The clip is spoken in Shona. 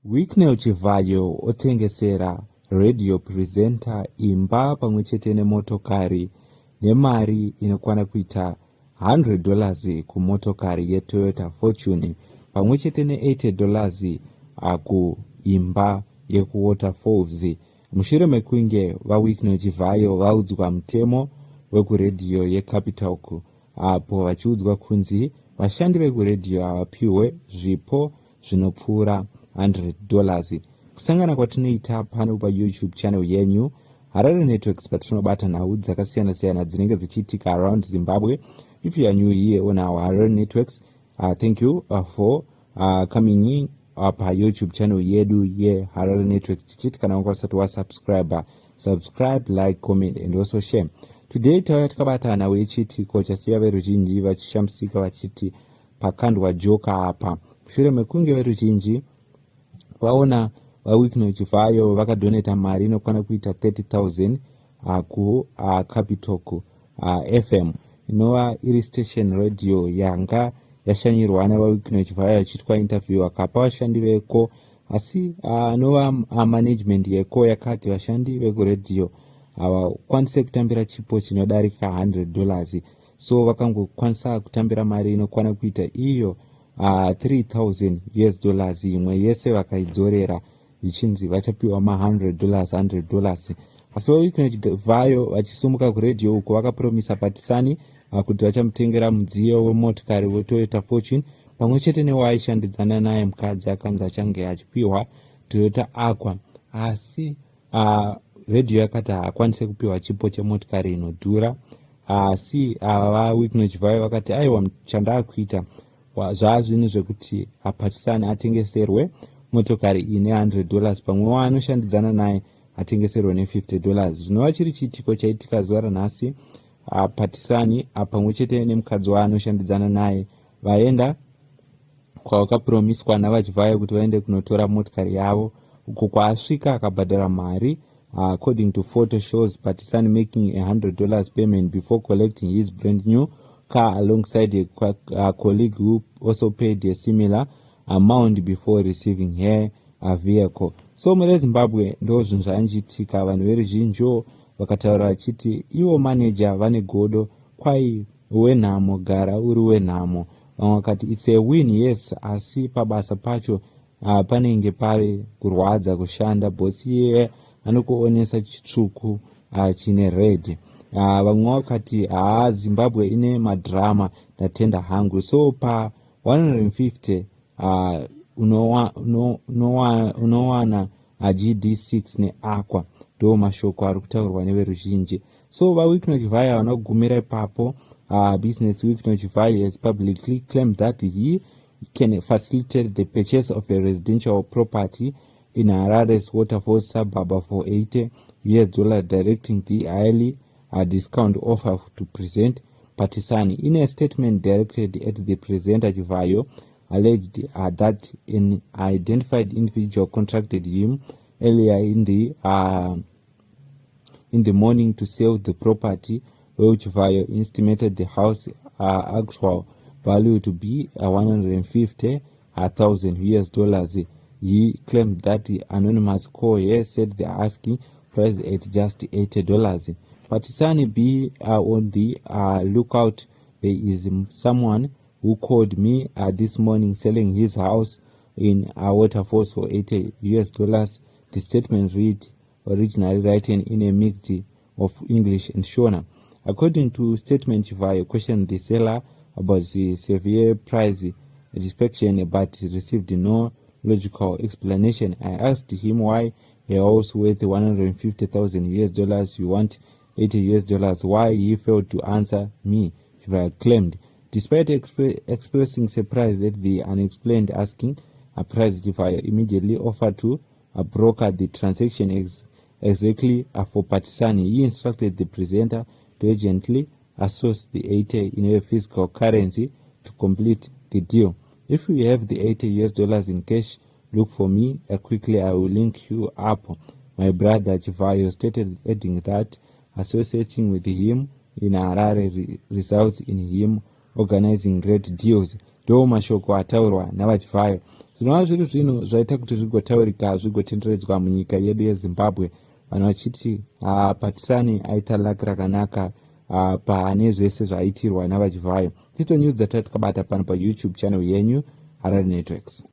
Weeknail Chivayo, otengeserwa Radio Presenter, imba pamwechete nemotokari nemari inokwana kuita $100 kumotokari yeToyota Fortune pamwechete ne$80 kuimba yekuwaterfalls. Mushure mekunge vaWeeknail Chivayo vaudzwa mutemo wekuredhiyo yeCapital apo vachiudzwa kunzi vashandi vekuredhiyo havapiwe zvipo zvinopfuura $100. Kusangana kwatinoita pano paYouTube channel yenyu Harare Networks, patinobata nhau dzakasiyana-siyana dzinenge dzichiitika around Zimbabwe. If you are new here on our Harare Networks, thank you for coming in paYouTube channel yedu Harare Networks. Tichiti kana ukasati subscribe, like, comment and also share. Today tauya takabata nhau yechitiko chasiya veruzhinji vachishamisika vachiti pakandwa joka apa. Mushure mekunge veruzhinji vaona vaWeeknail Chivayo vakadoneta mari inokwana kuita 30,000 kuCapital FM inova iri station radio yanga yashanyirwa navaWeeknail Chivayo achiitwa interview akapa vashandi veko, asi anova management yeko yakati vashandi vekuredhiyo havakwanise kutambira chipo chinodarika $100. So vakangokwanisa kutambira mari inokwana kuita iyo $3,000 imwe yese vakaidzorera vichinzi vachapiwa $100. Asi vaWeeknail Chivayo vachisumuka kuredhiyo uko vakapromisa Phatisani kuti vachamutengera mudziyo wemotokari weToyota Fortune pamwechete newaishandidzana naye mukadzi akanzi achange achipiwa Toyota Aqua. Asi redhiyo yakati haakwanise kupiwa chipo chemotokari inodhura. Asi vaWeeknail Chivayo vakati aiwa chandaakuita zvaazvinhu zvekuti Phatisani atengeserwe motokari ine $100 pamwe waanoshandidzana naye atengeserwe ne$50. Zvinova chiri chiitiko chaitika zuva ranhasi. Phatisani pamwechete nemukadzi waanoshandidzana naye vaenda kwavakapromiswa navaChivayo kuti vaende kunotora motokari yavo. Uko kwaasvika akabhadhara mari. According to photo shows Phatisani making $100 payment before collecting his brand new car alongside a colleague who also paid a similar amount before receiving her vehicle. So mune Zimbabwe ndo zvinhu zvanjitika. Vanhu veruzhinji vakataura vachiti ivo manager vane godo, kwai wenhamo gara uri wenhamo. Vamwe vakati it's a win, yes, asi pabasa pacho panenge pari kurwadza kushanda. Bosi iye anokuonesa chitsvuku chine red. Vamwe vakati Zimbabwe ine madrama ndatenda hangu. So pa 150 unowana GD6 neAqua ndo mashoko ari kutaurwa neveruzhinji. So vaWeeknail Chivayo vanogumira ipapo. Business Weeknail Chivayo has publicly claimed that he can facilitate the purchase of a residential property in Harare's Waterfalls suburb for $80, directing the highly discount offer to present Phatisani. In a statement directed at the presenter, Chivayo alleged that an identified individual contacted him earlier in the morning to sell the property, where Chivayo estimated the house actual value to be $150,000. He claimed that the anonymous caller said the asking price at just $80. Phatisani, be on the lookout. There is someone who called me this morning selling his house in Waterfalls for $80. The statement read, originally written in a mix of English and Shona. According to statement, Chivayo questioned the seller about the severe price inspection but received no logical explanation. I asked him why a house worth $150,000 you want $80, why he failed to answer me, Chivayo claimed. Despite expressing surprise at the unexplained asking a price, Chivayo immediately offered to broker the transaction exactly for Phatisani. He instructed the presenter to urgently source the $80 in a physical currency to complete the deal. If you have the $80 in cash, look for me quickly. I will link you up. My brother Chivayo stated, adding that associating with him in Harare results in him organizing great deals. Do mashoko ataurwa navaChivayo zvinova zviri zvino zvaita kuti zvigotaurika zvigotenderedzwa munyika yedu yezimbabwe, vanhu vachiti Phatisani aita laki rakanaka pane zvese zvaitirwa navachivayo. Tidzo news dzatati kabata pano paYouTube channel yenyu Harare Networks.